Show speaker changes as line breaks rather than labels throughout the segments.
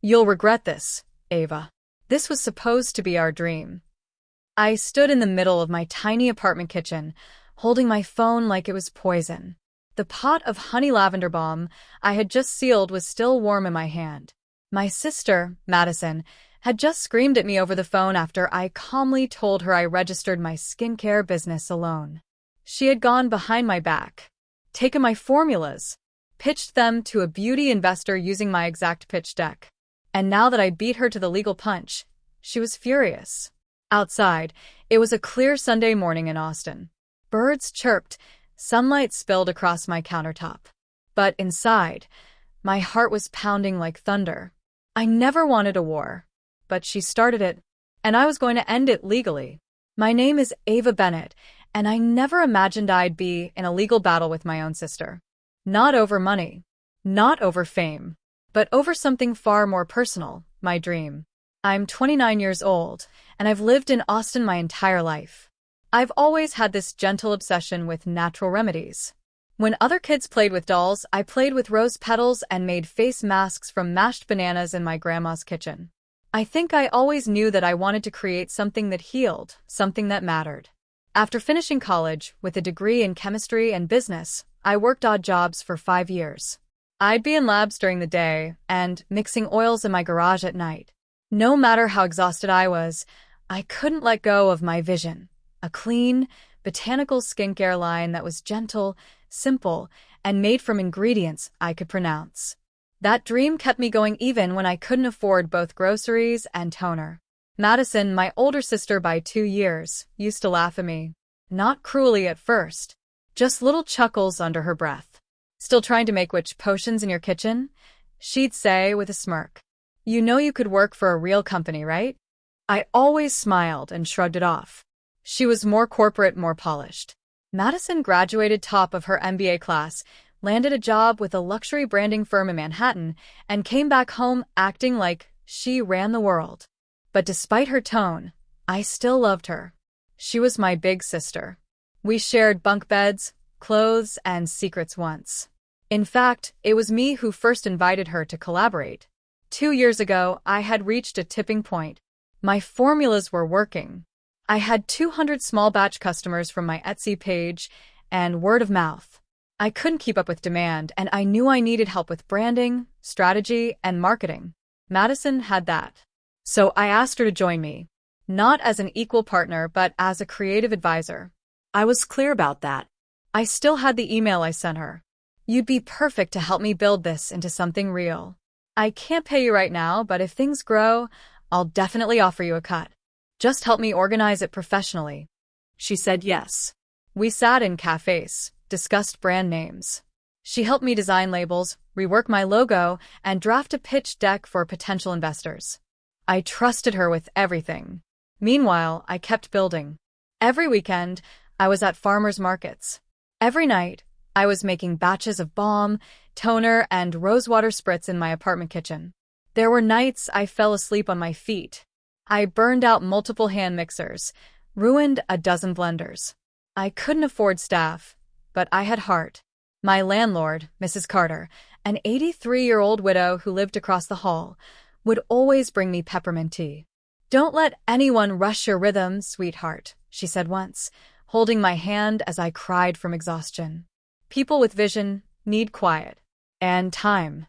You'll regret this, Ava. This was supposed to be our dream. I stood in the middle of my tiny apartment kitchen, holding my phone like it was poison. The pot of honey lavender balm I had just sealed was still warm in my hand. My sister, Madison, had just screamed at me over the phone after I calmly told her I registered my skincare business alone. She had gone behind my back, taken my formulas, pitched them to a beauty investor using my exact pitch deck. And now that I beat her to the legal punch, she was furious. Outside, it was a clear Sunday morning in Austin. Birds chirped, sunlight spilled across my countertop. But inside, my heart was pounding like thunder. I never wanted a war, but she started it, and I was going to end it legally. My name is Ava Bennett, and I never imagined I'd be in a legal battle with my own sister. Not over money, not over fame, but over something far more personal, my dream. I'm 29 years old, and I've lived in Austin my entire life. I've always had this gentle obsession with natural remedies. When other kids played with dolls, I played with rose petals and made face masks from mashed bananas in my grandma's kitchen. I think I always knew that I wanted to create something that healed, something that mattered. After finishing college, with a degree in chemistry and business, I worked odd jobs for 5 years. I'd be in labs during the day and mixing oils in my garage at night. No matter how exhausted I was, I couldn't let go of my vision. A clean, botanical skincare line that was gentle, simple, and made from ingredients I could pronounce. That dream kept me going even when I couldn't afford both groceries and toner. Madison, my older sister by 2 years, used to laugh at me. Not cruelly at first, just little chuckles under her breath. "Still trying to make witch potions in your kitchen?" she'd say with a smirk. "You know you could work for a real company, right?" I always smiled and shrugged it off. She was more corporate, more polished. Madison graduated top of her MBA class, landed a job with a luxury branding firm in Manhattan, and came back home acting like she ran the world. But despite her tone, I still loved her. She was my big sister. We shared bunk beds, clothes, and secrets once. In fact, it was me who first invited her to collaborate. 2 years ago, I had reached a tipping point. My formulas were working. I had 200 small batch customers from my Etsy page and word of mouth. I couldn't keep up with demand, and I knew I needed help with branding, strategy, and marketing. Madison had that. So I asked her to join me, not as an equal partner, but as a creative advisor. I was clear about that. I still had the email I sent her. "You'd be perfect to help me build this into something real. I can't pay you right now, but if things grow, I'll definitely offer you a cut. Just help me organize it professionally." She said yes. We sat in cafes, discussed brand names. She helped me design labels, rework my logo, and draft a pitch deck for potential investors. I trusted her with everything. Meanwhile, I kept building. Every weekend, I was at farmers markets. Every night, I was making batches of balm, toner, and rosewater spritz in my apartment kitchen. There were nights I fell asleep on my feet. I burned out multiple hand mixers, ruined a dozen blenders. I couldn't afford staff, but I had heart. My landlord, Mrs. Carter, an 83-year-old widow who lived across the hall, would always bring me peppermint tea. "Don't let anyone rush your rhythm, sweetheart," she said once, holding my hand as I cried from exhaustion. "People with vision need quiet and time."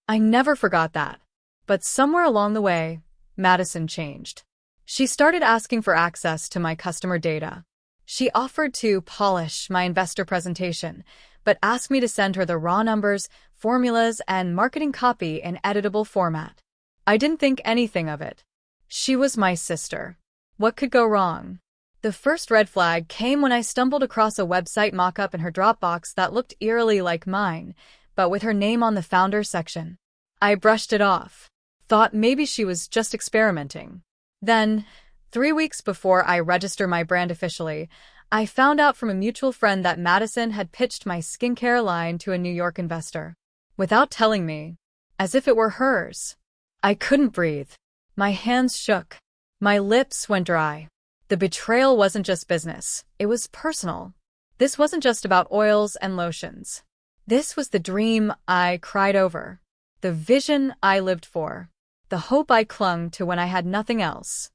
I never forgot that. But somewhere along the way, Madison changed. She started asking for access to my customer data. She offered to polish my investor presentation, but asked me to send her the raw numbers, formulas, and marketing copy in editable format. I didn't think anything of it. She was my sister. What could go wrong? The first red flag came when I stumbled across a website mock-up in her Dropbox that looked eerily like mine, but with her name on the Founders section. I brushed it off, thought maybe she was just experimenting. Then, 3 weeks before I register my brand officially, I found out from a mutual friend that Madison had pitched my skincare line to a New York investor. Without telling me, as if it were hers. I couldn't breathe. My hands shook. My lips went dry. The betrayal wasn't just business. It was personal. This wasn't just about oils and lotions. This was the dream I cried over. The vision I lived for. the hope I clung to when I had nothing else.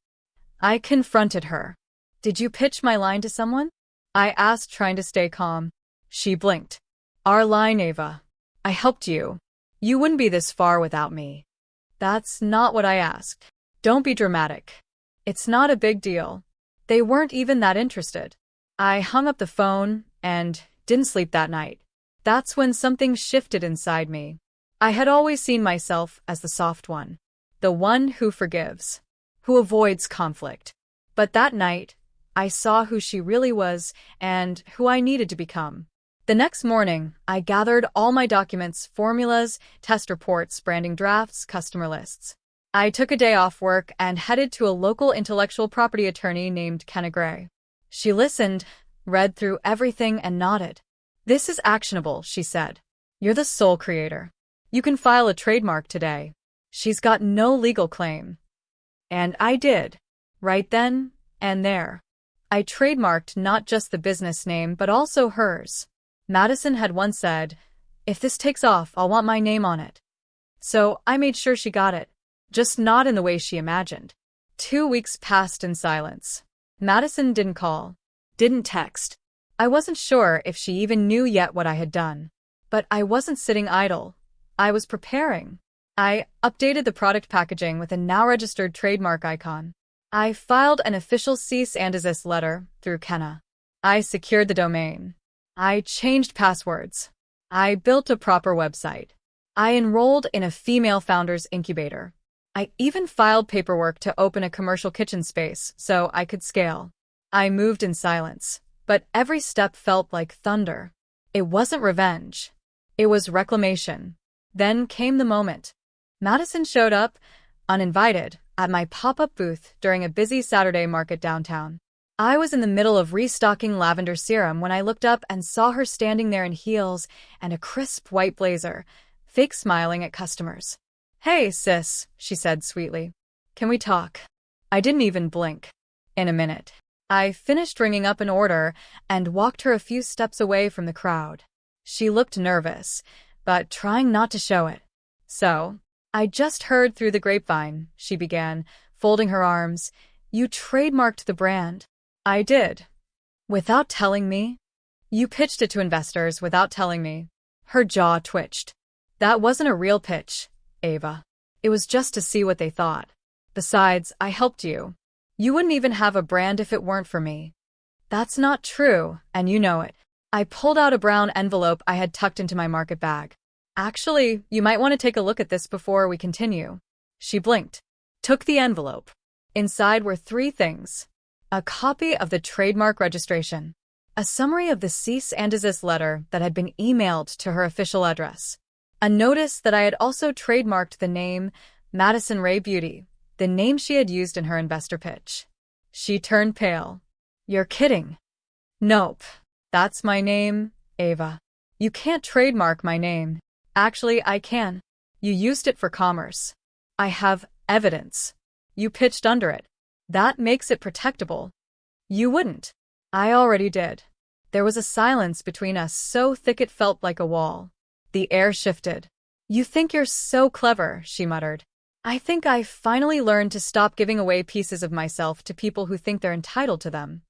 I confronted her. Did you pitch my line to someone? I asked, trying to stay calm. She blinked. Our line, Ava. I helped you. You wouldn't be this far without me. That's not what I asked. Don't be dramatic. It's not a big deal. They weren't even that interested. I hung up the phone and didn't sleep that night. That's when something shifted inside me. I had always seen myself as the soft one, the one who forgives, who avoids conflict. But that night, I saw who she really was and who I needed to become. The next morning, I gathered all my documents, formulas, test reports, branding drafts, customer lists. I took a day off work and headed to a local intellectual property attorney named Kenna Gray. She listened, read through everything, and nodded. This is actionable, she said. You're the sole creator. You can file a trademark today. She's got no legal claim. And I did. Right then and there. I trademarked not just the business name, but also hers. Madison had once said, if this takes off, I'll want my name on it. So I made sure she got it, just not in the way she imagined. 2 weeks passed in silence. Madison didn't call, didn't text. I wasn't sure if she even knew yet what I had done. But I wasn't sitting idle. I was preparing. I updated the product packaging with a now-registered trademark icon. I filed an official cease and desist letter through Kenna. I secured the domain. I changed passwords. I built a proper website. I enrolled in a female founders incubator. I even filed paperwork to open a commercial kitchen space so I could scale. I moved in silence, but every step felt like thunder. It wasn't revenge. It was reclamation. Then came the moment. Madison showed up, uninvited, at my pop-up booth during a busy Saturday market downtown. I was in the middle of restocking lavender serum when I looked up and saw her standing there in heels and a crisp white blazer, fake smiling at customers. Hey, sis, she said sweetly. Can we talk? I didn't even blink. In a minute. I finished ringing up an order and walked her a few steps away from the crowd. She looked nervous, but trying not to show it. So, I just heard through the grapevine, she began, folding her arms. You trademarked the brand. I did. Without telling me? You pitched it to investors without telling me. Her jaw twitched. That wasn't a real pitch, Ava. It was just to see what they thought. Besides, I helped you. You wouldn't even have a brand if it weren't for me. That's not true, and you know it. I pulled out a brown envelope I had tucked into my market bag. Actually, you might want to take a look at this before we continue. She blinked. Took the envelope. Inside were 3 things. A copy of the trademark registration. A summary of the cease and desist letter that had been emailed to her official address. A notice that I had also trademarked the name Madison Ray Beauty, the name she had used in her investor pitch. She turned pale. You're kidding. Nope. That's my name, Ava. You can't trademark my name. Actually, I can. You used it for commerce. I have evidence. You pitched under it. That makes it protectable. You wouldn't. I already did. There was a silence between us so thick it felt like a wall. The air shifted. You think you're so clever, she muttered. I think I finally learned to stop giving away pieces of myself to people who think they're entitled to them.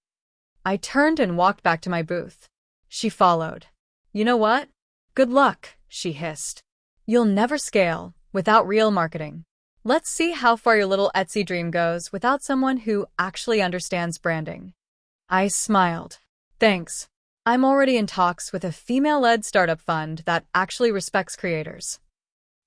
I turned and walked back to my booth. She followed. You know what? Good luck, she hissed. You'll never scale without real marketing. Let's see how far your little Etsy dream goes without someone who actually understands branding. I smiled. Thanks. I'm already in talks with a female-led startup fund that actually respects creators.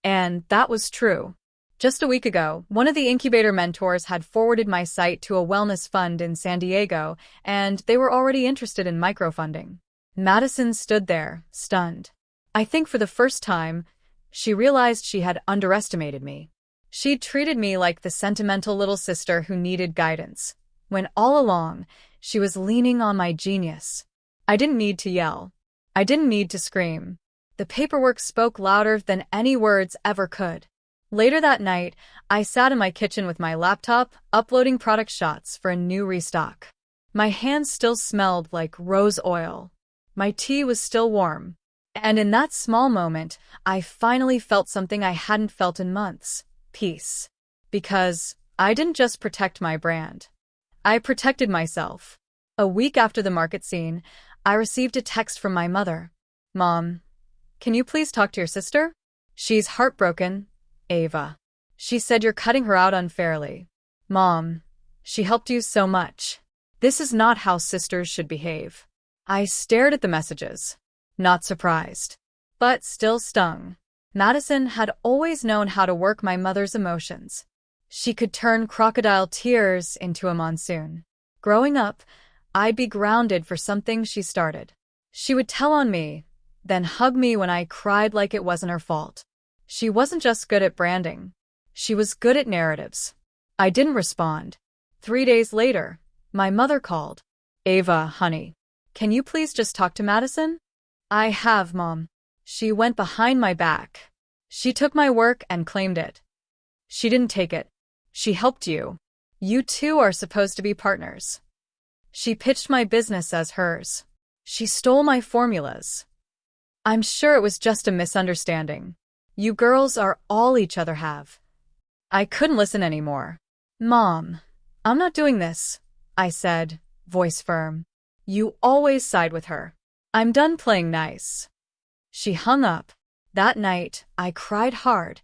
And that was true. Just a week ago, one of the incubator mentors had forwarded my site to a wellness fund in San Diego, and they were already interested in microfunding. Madison stood there, stunned. I think for the first time, she realized she had underestimated me. She'd treated me like the sentimental little sister who needed guidance, when all along, she was leaning on my genius. I didn't need to yell. I didn't need to scream. The paperwork spoke louder than any words ever could. Later that night, I sat in my kitchen with my laptop, uploading product shots for a new restock. My hands still smelled like rose oil. My tea was still warm. And in that small moment, I finally felt something I hadn't felt in months. Peace. Because I didn't just protect my brand. I protected myself. A week after the market scene, I received a text from my mother. Mom, can you please talk to your sister? She's heartbroken, Ava. She said you're cutting her out unfairly. Mom, she helped you so much. This is not how sisters should behave. I stared at the messages, not surprised, but still stung. Madison had always known how to work my mother's emotions. She could turn crocodile tears into a monsoon. Growing up, I'd be grounded for something she started. She would tell on me, then hug me when I cried like it wasn't her fault. She wasn't just good at branding. She was good at narratives. I didn't respond. 3 days later, my mother called. Ava, honey, can you please just talk to Madison? I have, Mom. She went behind my back. She took my work and claimed it. She didn't take it. She helped you. You two are supposed to be partners. She pitched my business as hers. She stole my formulas. I'm sure it was just a misunderstanding. You girls are all each other have. I couldn't listen anymore. Mom, I'm not doing this, I said, voice firm. You always side with her. I'm done playing nice. She hung up. That night, I cried hard,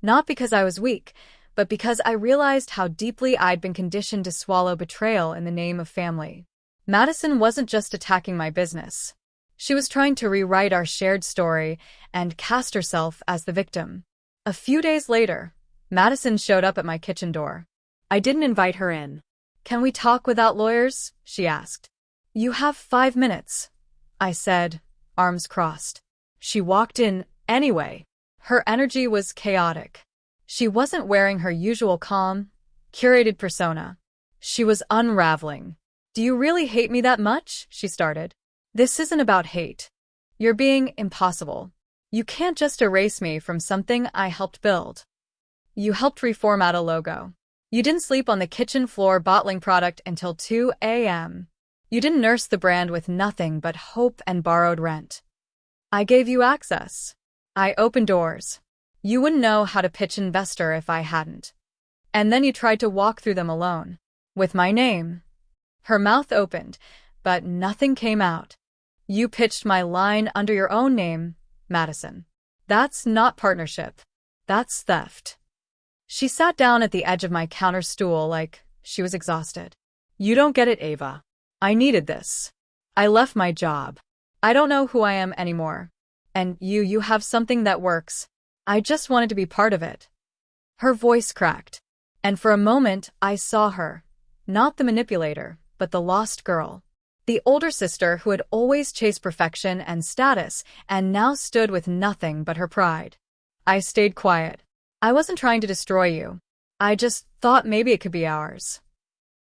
not because I was weak, but because I realized how deeply I'd been conditioned to swallow betrayal in the name of family. Madison wasn't just attacking my business. She was trying to rewrite our shared story and cast herself as the victim. A few days later, Madison showed up at my kitchen door. I didn't invite her in. Can we talk without lawyers? She asked. You have 5 minutes, I said, arms crossed. She walked in anyway. Her energy was chaotic. She wasn't wearing her usual calm, curated persona. She was unraveling. Do you really hate me that much? She started. This isn't about hate. You're being impossible. You can't just erase me from something I helped build. You helped reformat a logo. You didn't sleep on the kitchen floor bottling product until 2 a.m. You didn't nurse the brand with nothing but hope and borrowed rent. I gave you access. I opened doors. You wouldn't know how to pitch an investor if I hadn't. And then you tried to walk through them alone. With my name. Her mouth opened, but nothing came out. You pitched my line under your own name, Madison. That's not partnership. That's theft. She sat down at the edge of my counter stool like she was exhausted. You don't get it, Ava. I needed this. I left my job. I don't know who I am anymore. And you have something that works. I just wanted to be part of it. Her voice cracked. And for a moment, I saw her. Not the manipulator, but the lost girl. The older sister who had always chased perfection and status and now stood with nothing but her pride. I stayed quiet. I wasn't trying to destroy you. I just thought maybe it could be ours.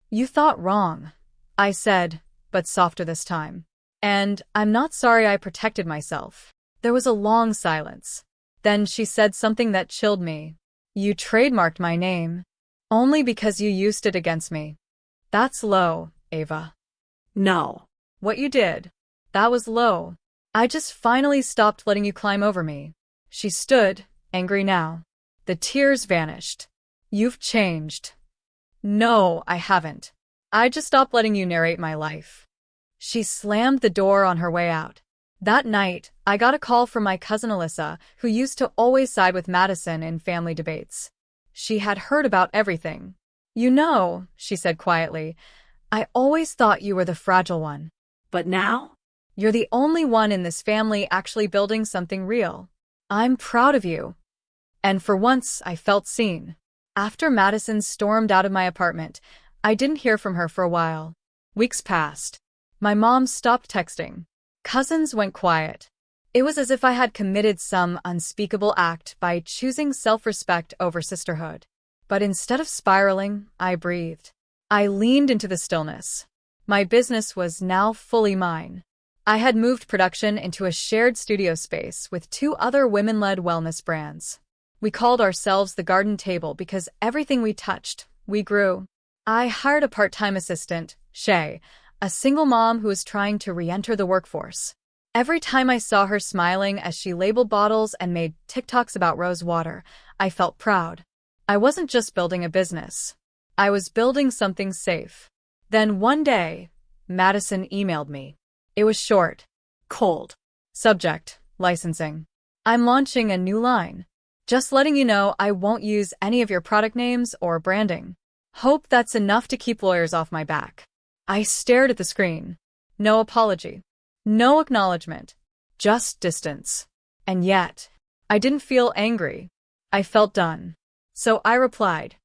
You thought wrong, I said, but softer this time. And I'm not sorry I protected myself. There was a long silence. Then she said something that chilled me. You trademarked my name. Only because you used it against me. That's low, Ava.
No.
What you did. That was low. I just finally stopped letting you climb over me. She stood, angry now. The tears vanished. You've changed. No, I haven't. I just stopped letting you narrate my life. She slammed the door on her way out. That night, I got a call from my cousin Alyssa, who used to always side with Madison in family debates. She had heard about everything. You know, she said quietly, I always thought you were the fragile one.
But now?
You're the only one in this family actually building something real. I'm proud of you. And for once, I felt seen. After Madison stormed out of my apartment, I didn't hear from her for a while. Weeks passed. My mom stopped texting. Cousins went quiet. It was as if I had committed some unspeakable act by choosing self-respect over sisterhood. But instead of spiraling, I breathed. I leaned into the stillness. My business was now fully mine. I had moved production into a shared studio space with 2 other women-led wellness brands. We called ourselves the Garden Table because everything we touched, we grew. I hired a part-time assistant, Shay, a single mom who was trying to re-enter the workforce. Every time I saw her smiling as she labeled bottles and made TikToks about rose water, I felt proud. I wasn't just building a business. I was building something safe. Then one day, Madison emailed me. It was short.
Cold.
Subject: licensing. I'm launching a new line. Just letting you know I won't use any of your product names or branding. Hope that's enough to keep lawyers off my back. I stared at the screen. No apology. No acknowledgement. Just distance. And yet, I didn't feel angry. I felt done. So I replied,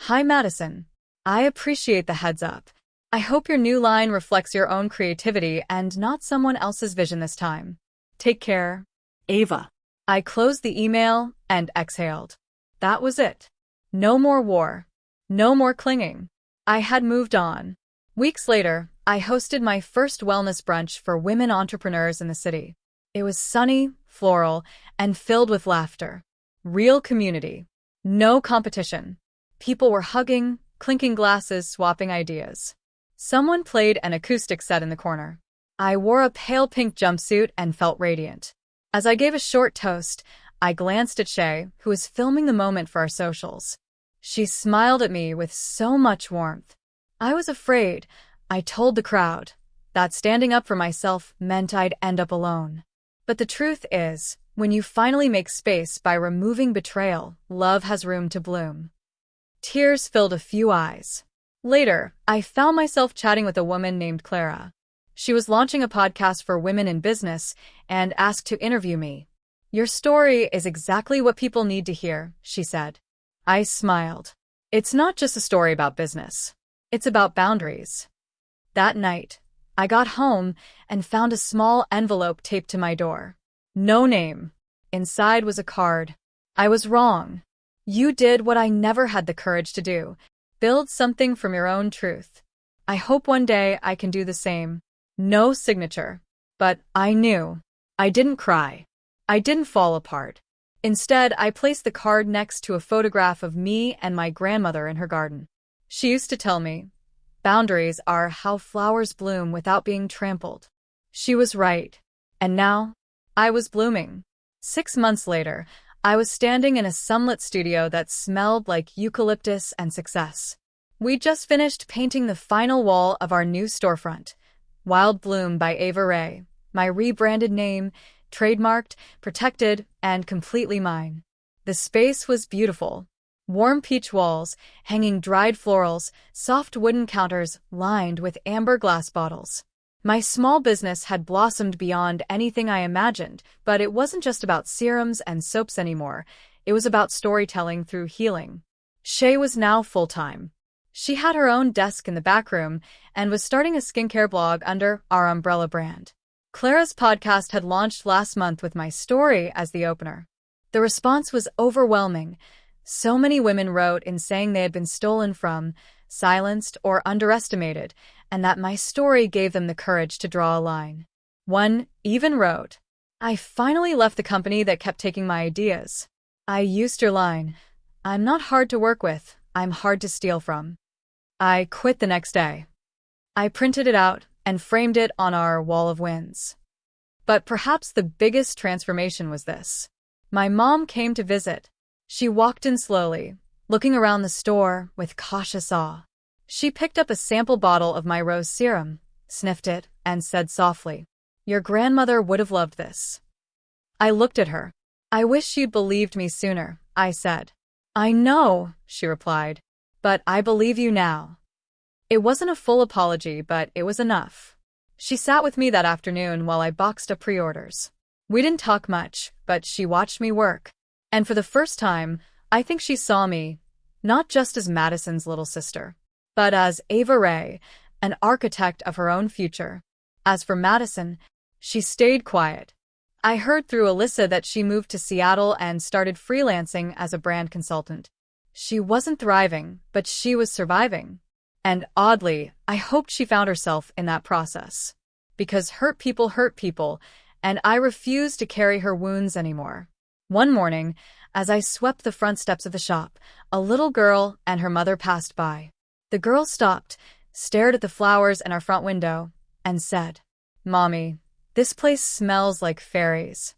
"Hi Madison. I appreciate the heads up. I hope your new line reflects your own creativity and not someone else's vision this time. Take care,
Ava."
I closed the email and exhaled. That was it. No more war. No more clinging. I had moved on. Weeks later, I hosted my first wellness brunch for women entrepreneurs in the city. It was sunny, floral, and filled with laughter. Real community. No competition. People were hugging, clinking glasses, swapping ideas. Someone played an acoustic set in the corner. I wore a pale pink jumpsuit and felt radiant. As I gave a short toast, I glanced at Shay, who was filming the moment for our socials. She smiled at me with so much warmth. I was afraid, I told the crowd, that standing up for myself meant I'd end up alone. But the truth is, when you finally make space by removing betrayal, love has room to bloom. Tears filled a few eyes. Later, I found myself chatting with a woman named Clara. She was launching a podcast for women in business and asked to interview me. "Your story is exactly what people need to hear," she said. I smiled. It's not just a story about business. It's about boundaries. That night, I got home and found a small envelope taped to my door. No name. Inside was a card. "I was wrong. You did what I never had the courage to do. Build something from your own truth. I hope one day I can do the same." No signature. But I knew. I didn't cry. I didn't fall apart. Instead, I placed the card next to a photograph of me and my grandmother in her garden. She used to tell me, "Boundaries are how flowers bloom without being trampled." She was right. And now, I was blooming. 6 months later, I was standing in a sunlit studio that smelled like eucalyptus and success. We just finished painting the final wall of our new storefront, Wild Bloom by Ava Ray, my rebranded name, trademarked, protected, and completely mine. The space was beautiful. Warm peach walls, hanging dried florals, soft wooden counters lined with amber glass bottles. My small business had blossomed beyond anything I imagined, but it wasn't just about serums and soaps anymore. It was about storytelling through healing. Shay was now full-time. She had her own desk in the back room and was starting a skincare blog under our umbrella brand. Clara's podcast had launched last month with my story as the opener. The response was overwhelming. So many women wrote in saying they had been stolen from, silenced, or underestimated, and that my story gave them the courage to draw a line. One even wrote, "I finally left the company that kept taking my ideas. I used your line. I'm not hard to work with, I'm hard to steal from." I quit the next day. I printed it out and framed it on our wall of wins. But perhaps the biggest transformation was this. My mom came to visit. She walked in slowly, looking around the store with cautious awe. She picked up a sample bottle of my rose serum, sniffed it, and said softly, "Your grandmother would have loved this." I looked at her. "I wish you'd believed me sooner," I said. "I know," she replied, "but I believe you now." It wasn't a full apology, but it was enough. She sat with me that afternoon while I boxed up pre-orders. We didn't talk much, but she watched me work. And for the first time, I think she saw me, not just as Madison's little sister, but as Ava Ray, an architect of her own future. As for Madison, she stayed quiet. I heard through Alyssa that she moved to Seattle and started freelancing as a brand consultant. She wasn't thriving, but she was surviving. And oddly, I hoped she found herself in that process. Because hurt people, and I refused to carry her wounds anymore. One morning, as I swept the front steps of the shop, a little girl and her mother passed by. The girl stopped, stared at the flowers in our front window, and said, "Mommy, this place smells like fairies."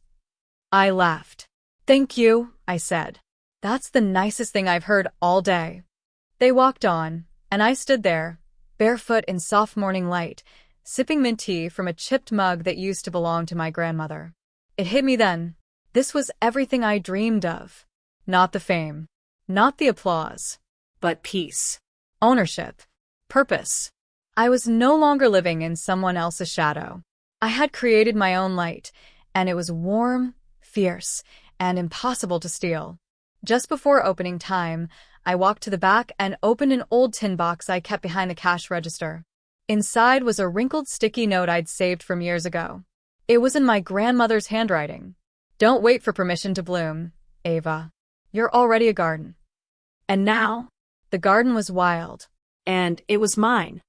I laughed. "Thank you," I said. That's the nicest thing I've heard all day. They walked on, and I stood there, barefoot in soft morning light, sipping mint tea from a chipped mug that used to belong to my grandmother. It hit me then. This was everything I dreamed of. Not the fame. Not the applause.
But peace.
Ownership. Purpose. I was no longer living in someone else's shadow. I had created my own light, and it was warm, fierce, and impossible to steal. Just before opening time, I walked to the back and opened an old tin box I kept behind the cash register. Inside was a wrinkled sticky note I'd saved from years ago. It was in my grandmother's handwriting. Don't wait for permission to bloom, Ava. You're already a garden.
And now?
The garden was wild.
And it was mine.